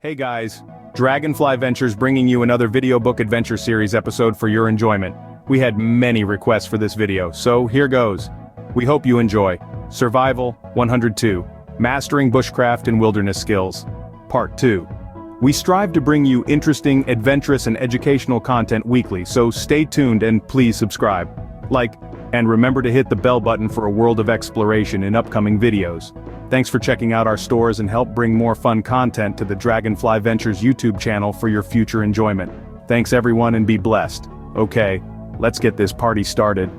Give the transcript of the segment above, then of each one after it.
Hey guys, DraGonFly Ventures bringing you another video book adventure series episode for your enjoyment. We had many requests for this video, so here goes. We hope you enjoy. Survival 102, Mastering Bushcraft and Wilderness Skills. Part 2. We strive to bring you interesting, adventurous and educational content weekly, so stay tuned and please subscribe. Like, and remember to hit the bell button for a world of exploration in upcoming videos. Thanks for checking out our stores and help bring more fun content to the DraGonFly Ventures YouTube channel for your future enjoyment. Thanks everyone and be blessed. Okay, let's get this party started.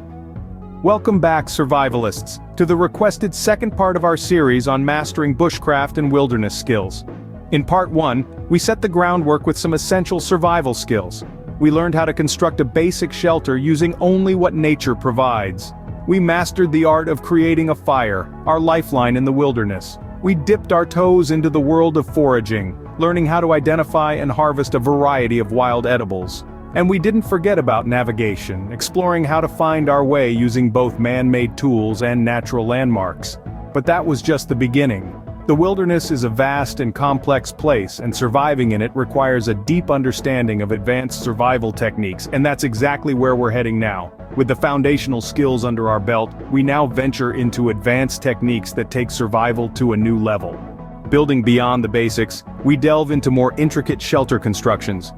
Welcome back, survivalists, to the requested second part of our series on mastering bushcraft and wilderness skills. In part 1, we set the groundwork with some essential survival skills. We learned how to construct a basic shelter using only what nature provides. We mastered the art of creating a fire, our lifeline in the wilderness. We dipped our toes into the world of foraging, learning how to identify and harvest a variety of wild edibles. And we didn't forget about navigation, exploring how to find our way using both man-made tools and natural landmarks. But that was just the beginning. The wilderness is a vast and complex place, and surviving in it requires a deep understanding of advanced survival techniques, and that's exactly where we're heading now. With the foundational skills under our belt, we now venture into advanced techniques that take survival to a new level. Building beyond the basics, we delve into more intricate shelter constructions.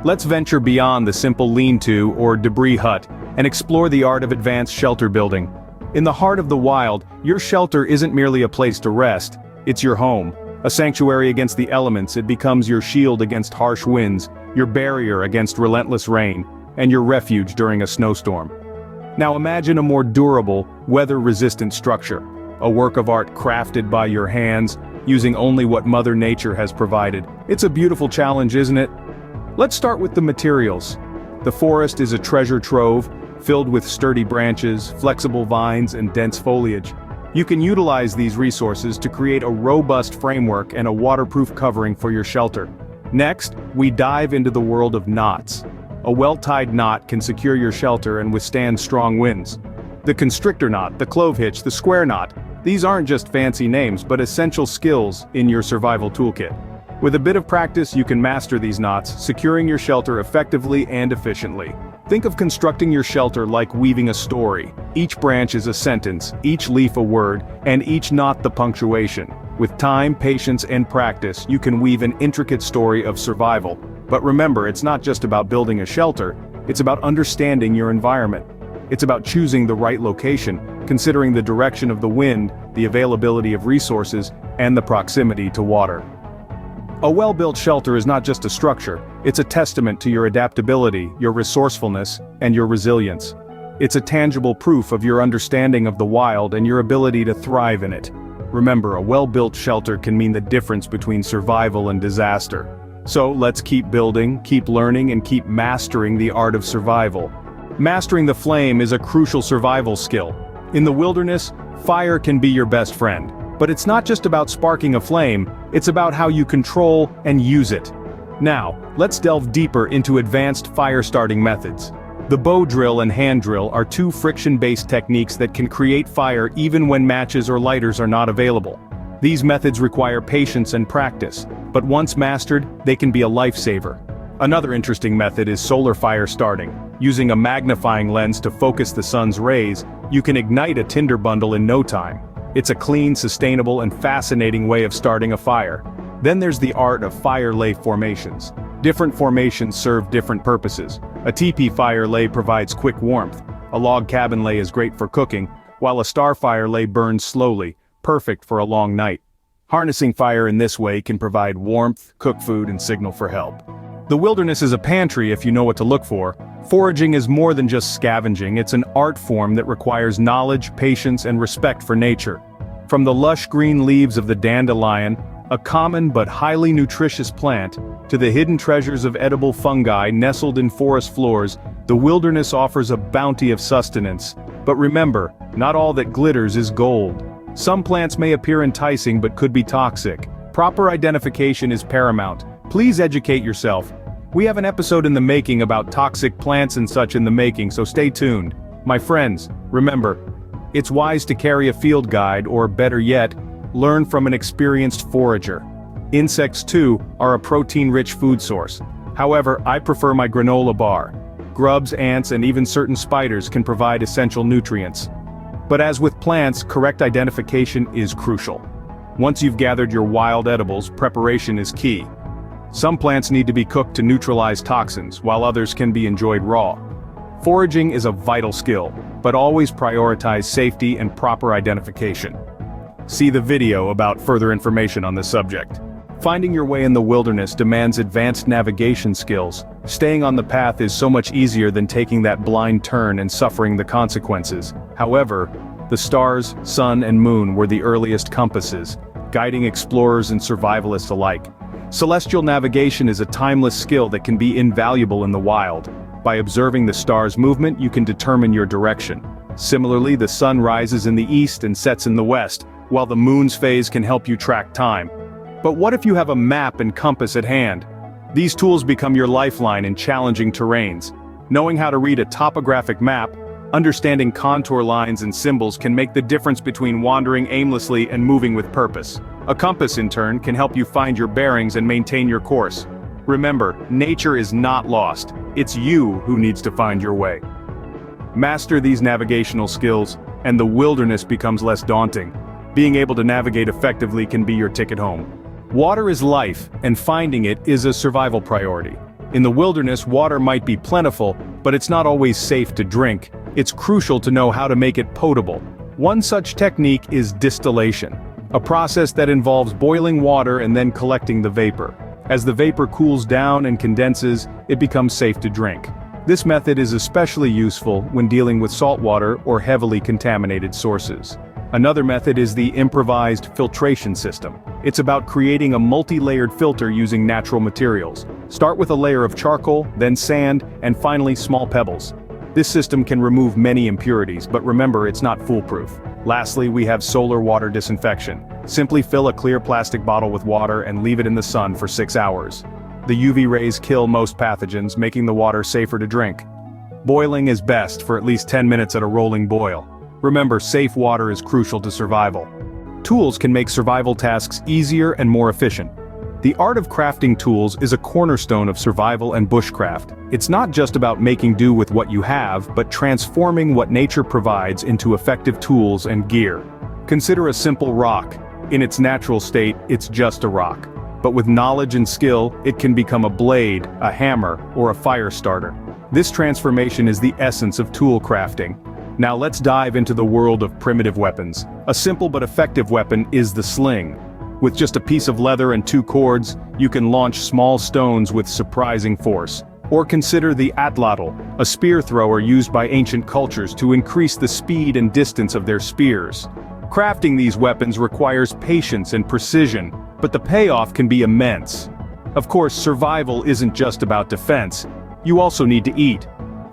Let's venture beyond the simple lean-to or debris hut, and explore the art of advanced shelter building. In the heart of the wild, your shelter isn't merely a place to rest. It's your home. A sanctuary against the elements, it becomes your shield against harsh winds, your barrier against relentless rain, and your refuge during a snowstorm. Now imagine a more durable, weather-resistant structure. A work of art crafted by your hands, using only what Mother Nature has provided. It's a beautiful challenge, isn't it? Let's start with the materials. The forest is a treasure trove, filled with sturdy branches, flexible vines, and dense foliage. You can utilize these resources to create a robust framework and a waterproof covering for your shelter. Next, we dive into the world of knots. A well-tied knot can secure your shelter and withstand strong winds. The constrictor knot, the clove hitch, the square knot, these aren't just fancy names but essential skills in your survival toolkit. With a bit of practice, you can master these knots, securing your shelter effectively and efficiently. Think of constructing your shelter like weaving a story. Each branch is a sentence, each leaf a word, and each knot the punctuation. With time, patience, and practice, you can weave an intricate story of survival. But remember, it's not just about building a shelter, it's about understanding your environment. It's about choosing the right location, considering the direction of the wind, the availability of resources, and the proximity to water. A well-built shelter is not just a structure, it's a testament to your adaptability, your resourcefulness, and your resilience. It's a tangible proof of your understanding of the wild and your ability to thrive in it. Remember, a well-built shelter can mean the difference between survival and disaster. So let's keep building, keep learning, and keep mastering the art of survival. Mastering the flame is a crucial survival skill. In the wilderness, fire can be your best friend. But it's not just about sparking a flame, it's about how you control and use it. Now, let's delve deeper into advanced fire-starting methods. The bow drill and hand drill are two friction-based techniques that can create fire even when matches or lighters are not available. These methods require patience and practice, but once mastered, they can be a lifesaver. Another interesting method is solar fire starting. Using a magnifying lens to focus the sun's rays, you can ignite a tinder bundle in no time. It's a clean, sustainable, and fascinating way of starting a fire. Then there's the art of fire lay formations. Different formations serve different purposes. A teepee fire lay provides quick warmth. A log cabin lay is great for cooking, while a star fire lay burns slowly, perfect for a long night. Harnessing fire in this way can provide warmth, cook food, and signal for help. The wilderness is a pantry if you know what to look for. Foraging is more than just scavenging, it's an art form that requires knowledge, patience, and respect for nature. From the lush green leaves of the dandelion, a common but highly nutritious plant, to the hidden treasures of edible fungi nestled in forest floors, the wilderness offers a bounty of sustenance. But remember, not all that glitters is gold. Some plants may appear enticing but could be toxic. Proper identification is paramount. Please educate yourself. We have an episode in the making about toxic plants and such in the making, so stay tuned. My friends, remember, it's wise to carry a field guide or, better yet, learn from an experienced forager. Insects too are a protein-rich food source. However, I prefer my granola bar. Grubs, ants, and even certain spiders can provide essential nutrients. But as with plants, correct identification is crucial. Once you've gathered your wild edibles, preparation is key. Some plants need to be cooked to neutralize toxins, while others can be enjoyed raw. Foraging is a vital skill, but always prioritize safety and proper identification. See the video about further information on this subject. Finding your way in the wilderness demands advanced navigation skills. Staying on the path is so much easier than taking that blind turn and suffering the consequences. However, the stars, sun, and moon were the earliest compasses, guiding explorers and survivalists alike. Celestial navigation is a timeless skill that can be invaluable in the wild. By observing the stars' movement, you can determine your direction. Similarly, the sun rises in the east and sets in the west, while the moon's phase can help you track time. But what if you have a map and compass at hand? These tools become your lifeline in challenging terrains. Knowing how to read a topographic map, understanding contour lines and symbols can make the difference between wandering aimlessly and moving with purpose. A compass, in turn, can help you find your bearings and maintain your course. Remember, nature is not lost. It's you who needs to find your way. Master these navigational skills, and the wilderness becomes less daunting. Being able to navigate effectively can be your ticket home. Water is life, and finding it is a survival priority. In the wilderness, water might be plentiful, but it's not always safe to drink. It's crucial to know how to make it potable. One such technique is distillation, a process that involves boiling water and then collecting the vapor. As the vapor cools down and condenses, it becomes safe to drink. This method is especially useful when dealing with saltwater or heavily contaminated sources. Another method is the improvised filtration system. It's about creating a multi-layered filter using natural materials. Start with a layer of charcoal, then sand, and finally small pebbles. This system can remove many impurities, but remember, it's not foolproof. Lastly, we have solar water disinfection. Simply fill a clear plastic bottle with water and leave it in the sun for 6 hours. The UV rays kill most pathogens, making the water safer to drink. Boiling is best for at least 10 minutes at a rolling boil. Remember, safe water is crucial to survival. Tools can make survival tasks easier and more efficient. The art of crafting tools is a cornerstone of survival and bushcraft. It's not just about making do with what you have, but transforming what nature provides into effective tools and gear. Consider a simple rock. In its natural state, it's just a rock. But with knowledge and skill, it can become a blade, a hammer, or a fire starter. This transformation is the essence of tool crafting. Now let's dive into the world of primitive weapons. A simple but effective weapon is the sling. With just a piece of leather and 2 cords, you can launch small stones with surprising force. Or consider the atlatl, a spear thrower used by ancient cultures to increase the speed and distance of their spears. Crafting these weapons requires patience and precision, but the payoff can be immense. Of course, survival isn't just about defense. You also need to eat.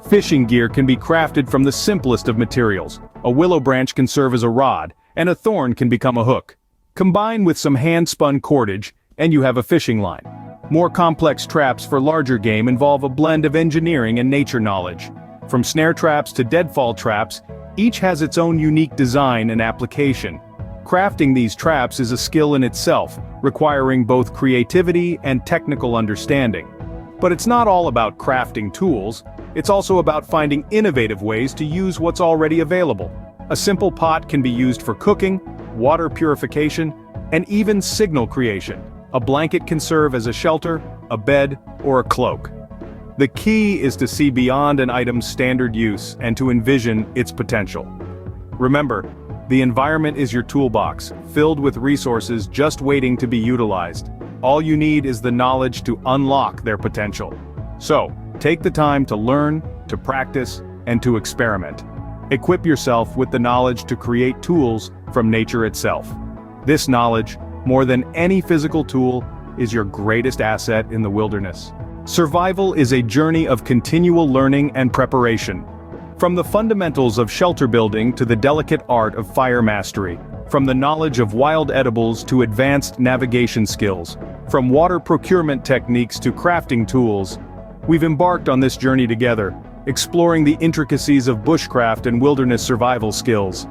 Fishing gear can be crafted from the simplest of materials. A willow branch can serve as a rod, and a thorn can become a hook. Combine with some hand-spun cordage, and you have a fishing line. More complex traps for larger game involve a blend of engineering and nature knowledge. From snare traps to deadfall traps, each has its own unique design and application. Crafting these traps is a skill in itself, requiring both creativity and technical understanding. But it's not all about crafting tools. It's also about finding innovative ways to use what's already available. A simple pot can be used for cooking, water purification, and even signal creation. A blanket can serve as a shelter, a bed, or a cloak. The key is to see beyond an item's standard use and to envision its potential. Remember, the environment is your toolbox, filled with resources just waiting to be utilized. All you need is the knowledge to unlock their potential. So, take the time to learn, to practice, and to experiment. Equip yourself with the knowledge to create tools from nature itself. This knowledge, more than any physical tool, is your greatest asset in the wilderness. Survival is a journey of continual learning and preparation. From the fundamentals of shelter building to the delicate art of fire mastery, from the knowledge of wild edibles to advanced navigation skills, from water procurement techniques to crafting tools, we've embarked on this journey together, exploring the intricacies of bushcraft and wilderness survival skills.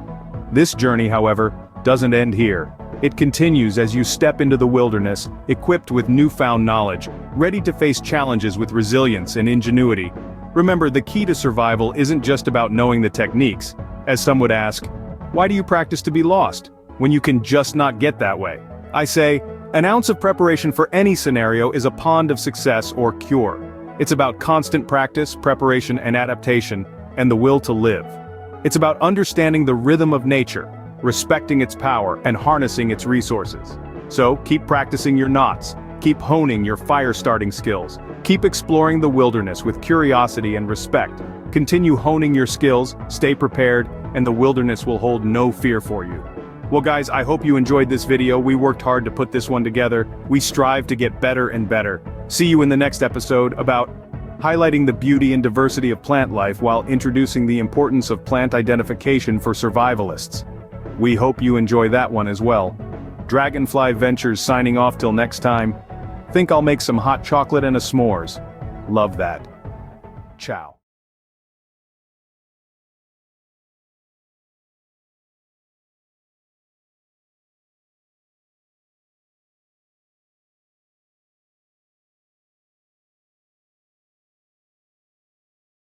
This journey, however, doesn't end here. It continues as you step into the wilderness, equipped with newfound knowledge, ready to face challenges with resilience and ingenuity. Remember, the key to survival isn't just about knowing the techniques. As some would ask, why do you practice to be lost, when you can just not get that way? I say, an ounce of preparation for any scenario is a pond of success or cure. It's about constant practice, preparation and adaptation, and the will to live. It's about understanding the rhythm of nature, respecting its power, and harnessing its resources. So, keep practicing your knots, keep honing your fire-starting skills, keep exploring the wilderness with curiosity and respect, continue honing your skills, stay prepared, and the wilderness will hold no fear for you. Well guys, I hope you enjoyed this video. We worked hard to put this one together. We strive to get better and better. See you in the next episode about highlighting the beauty and diversity of plant life while introducing the importance of plant identification for survivalists. We hope you enjoy that one as well. DraGonFly Ventures signing off till next time. Think I'll make some hot chocolate and a s'mores. Love that. Ciao.